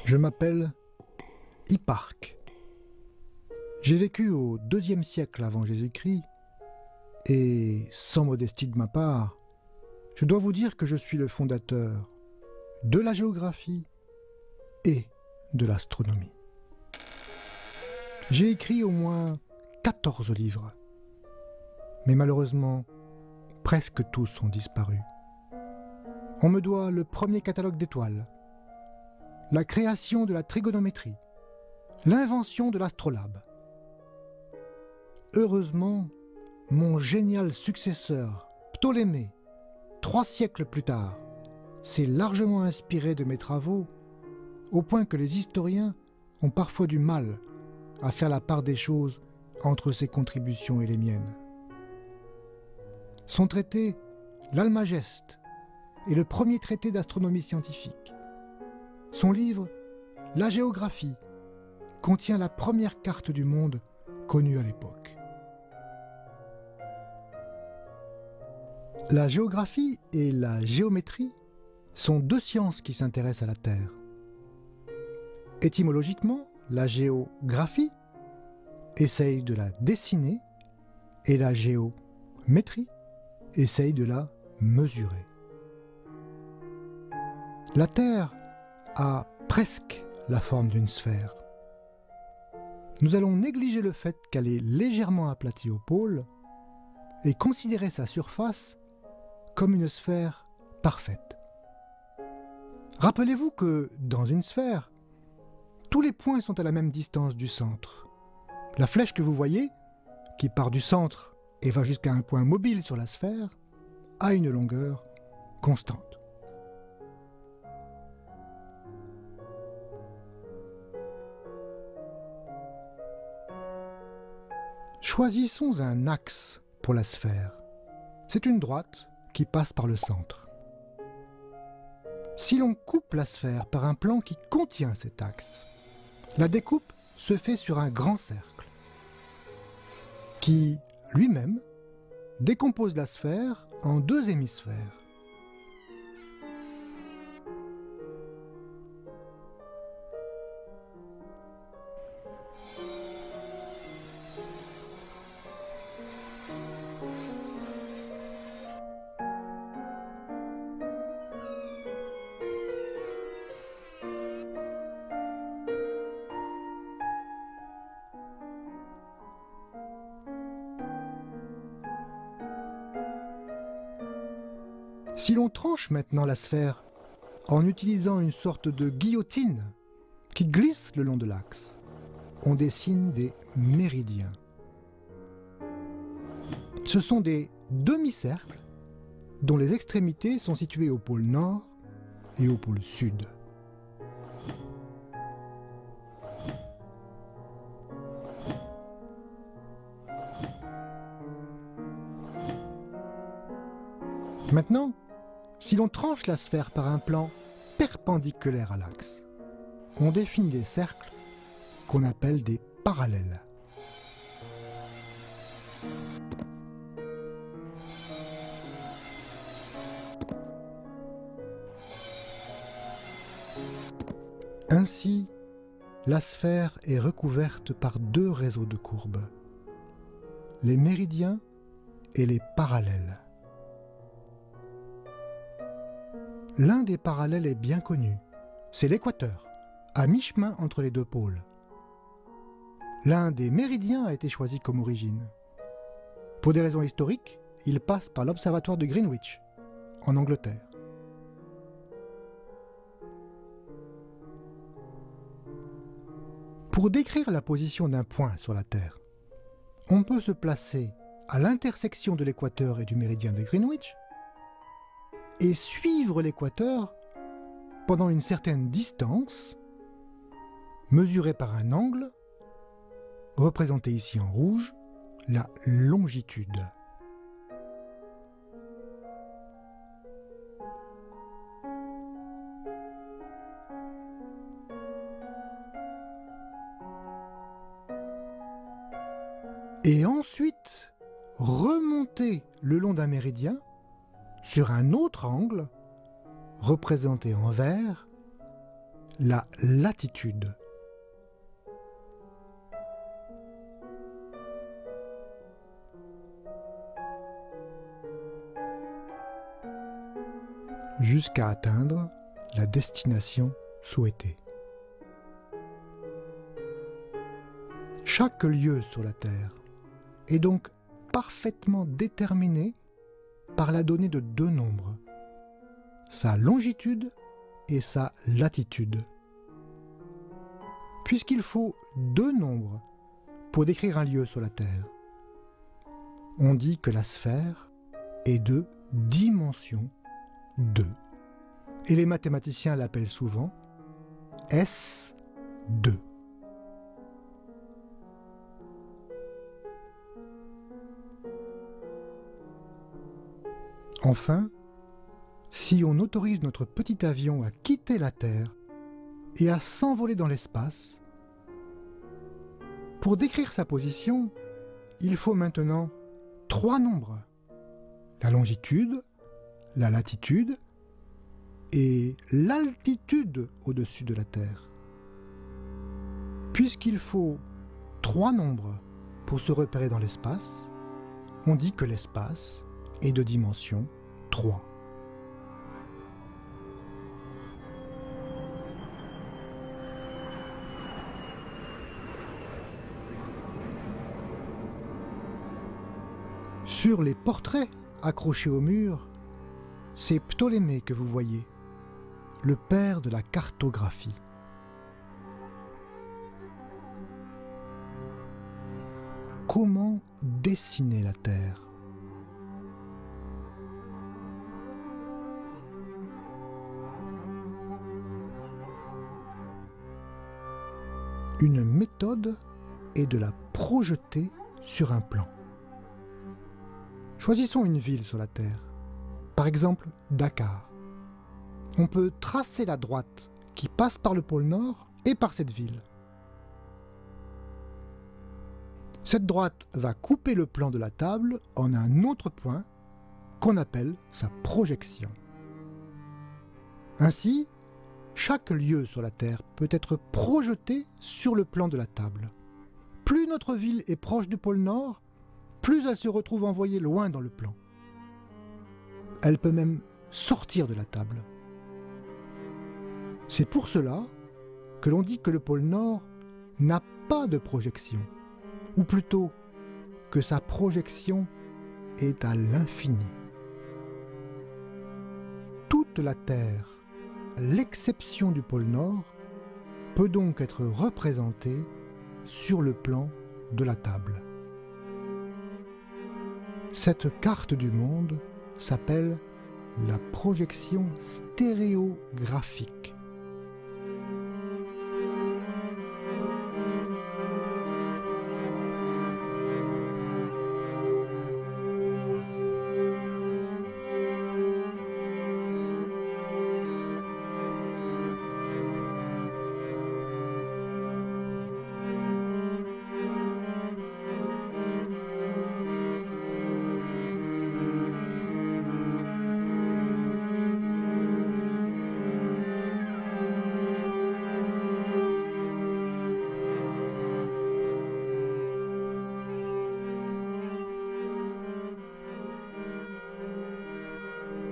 Je m'appelle Hipparque. J'ai vécu au IIe siècle avant Jésus-Christ et, sans modestie de ma part, je dois vous dire que je suis le fondateur de la géographie et de l'astronomie. J'ai écrit au moins 14 livres, mais malheureusement, presque tous ont disparu. On me doit le premier catalogue d'étoiles, la création de la trigonométrie, l'invention de l'astrolabe. Heureusement, mon génial successeur, Ptolémée, 3 siècles plus tard, s'est largement inspiré de mes travaux, au point que les historiens ont parfois du mal à faire la part des choses entre ses contributions et les miennes. Son traité, l'Almageste, est le premier traité d'astronomie scientifique. Son livre, La géographie, contient la première carte du monde connue à l'époque. La géographie et la géométrie sont 2 sciences qui s'intéressent à la Terre. Étymologiquement, la géographie essaye de la dessiner et la géométrie essaye de la mesurer. La Terre a presque la forme d'une sphère. Nous allons négliger le fait qu'elle est légèrement aplatie au pôle et considérer sa surface comme une sphère parfaite. Rappelez-vous que, dans une sphère, tous les points sont à la même distance du centre. La flèche que vous voyez, qui part du centre et va jusqu'à un point mobile sur la sphère, a une longueur constante. Choisissons un axe pour la sphère. C'est une droite qui passe par le centre. Si l'on coupe la sphère par un plan qui contient cet axe, la découpe se fait sur un grand cercle, qui, lui-même, décompose la sphère en 2 hémisphères. Si l'on tranche maintenant la sphère en utilisant une sorte de guillotine qui glisse le long de l'axe, on dessine des méridiens. Ce sont des demi-cercles dont les extrémités sont situées au pôle nord et au pôle sud. Maintenant, si l'on tranche la sphère par un plan perpendiculaire à l'axe, on définit des cercles qu'on appelle des parallèles. Ainsi, la sphère est recouverte par 2 réseaux de courbes, les méridiens et les parallèles. L'un des parallèles est bien connu, c'est l'équateur, à mi-chemin entre les 2 pôles. L'un des méridiens a été choisi comme origine. Pour des raisons historiques, il passe par l'observatoire de Greenwich, en Angleterre. Pour décrire la position d'un point sur la Terre, on peut se placer à l'intersection de l'équateur et du méridien de Greenwich et suivre l'équateur pendant une certaine distance, mesurée par un angle, représenté ici en rouge, la longitude. Et ensuite, remonter le long d'un méridien sur un autre angle, représenté en vert, la latitude. Jusqu'à atteindre la destination souhaitée. Chaque lieu sur la Terre est donc parfaitement déterminé par la donnée de deux nombres, sa longitude et sa latitude. Puisqu'il faut deux nombres pour décrire un lieu sur la Terre, on dit que la sphère est de dimension 2. Et les mathématiciens l'appellent souvent S2. Enfin, si on autorise notre petit avion à quitter la Terre et à s'envoler dans l'espace, pour décrire sa position, il faut maintenant trois nombres: la longitude, la latitude et l'altitude au-dessus de la Terre. Puisqu'il faut trois nombres pour se repérer dans l'espace, on dit que l'espace est de dimension 3. Sur les portraits accrochés au mur, c'est Ptolémée que vous voyez, le père de la cartographie. Comment dessiner la Terre ? Une méthode est de la projeter sur un plan. Choisissons une ville sur la Terre, par exemple Dakar. On peut tracer la droite qui passe par le pôle Nord et par cette ville. Cette droite va couper le plan de la table en un autre point qu'on appelle sa projection. Ainsi, chaque lieu sur la Terre peut être projeté sur le plan de la table. Plus notre ville est proche du pôle Nord, plus elle se retrouve envoyée loin dans le plan. Elle peut même sortir de la table. C'est pour cela que l'on dit que le pôle Nord n'a pas de projection, ou plutôt que sa projection est à l'infini. Toute la Terre, à l'exception du pôle Nord, peut donc être représentée sur le plan de la table. Cette carte du monde s'appelle la projection stéréographique.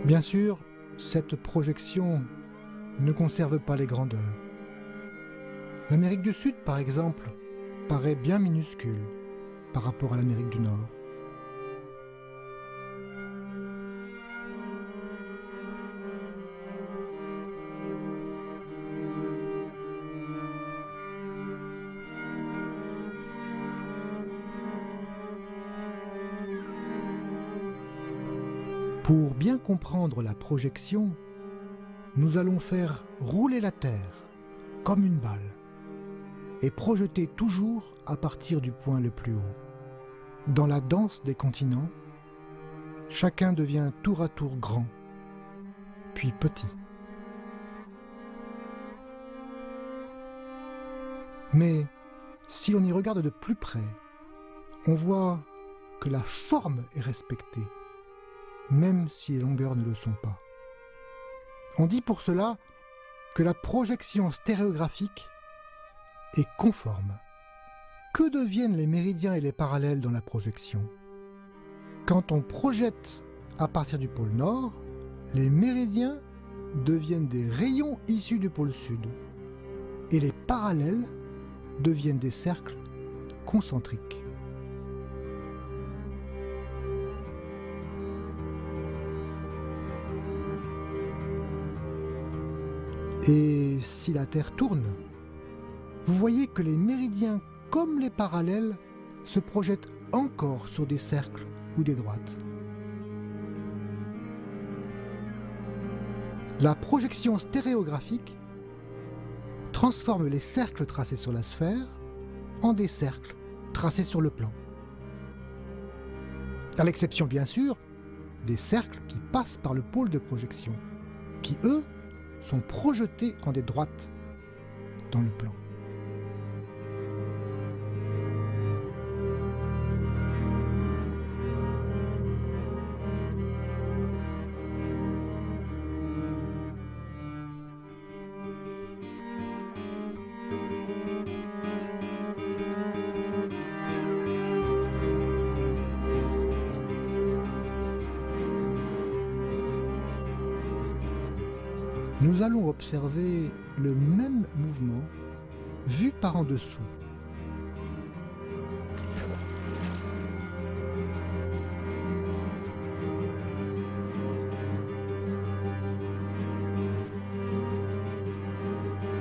Bien sûr, cette projection ne conserve pas les grandeurs. L'Amérique du Sud, par exemple, paraît bien minuscule par rapport à l'Amérique du Nord. Pour bien comprendre la projection, nous allons faire rouler la Terre comme une balle et projeter toujours à partir du point le plus haut. Dans la danse des continents, chacun devient tour à tour grand, puis petit. Mais si l'on y regarde de plus près, on voit que la forme est respectée, même si les longueurs ne le sont pas. On dit pour cela que la projection stéréographique est conforme. Que deviennent les méridiens et les parallèles dans la projection? Quand on projette à partir du pôle nord, les méridiens deviennent des rayons issus du pôle sud et les parallèles deviennent des cercles concentriques. Et si la Terre tourne, vous voyez que les méridiens comme les parallèles se projettent encore sur des cercles ou des droites. La projection stéréographique transforme les cercles tracés sur la sphère en des cercles tracés sur le plan. À l'exception bien sûr des cercles qui passent par le pôle de projection, qui eux sont projetés en des droites dans le plan. Nous allons observer le même mouvement vu par en dessous.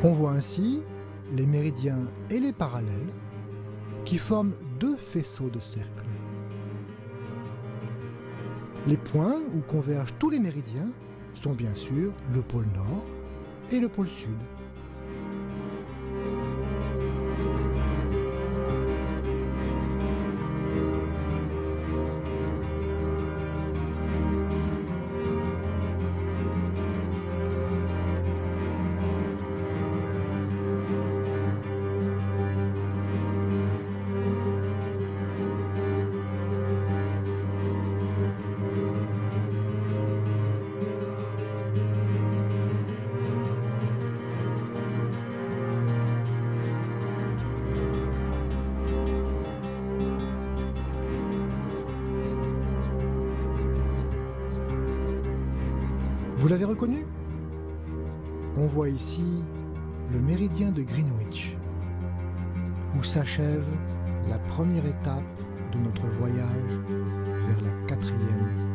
On voit ainsi les méridiens et les parallèles qui forment deux faisceaux de cercles. Les points où convergent tous les méridiens sont bien sûr le pôle nord et le pôle sud. Vous l'avez reconnu? On voit ici le méridien de Greenwich, où s'achève la première étape de notre voyage vers la 4e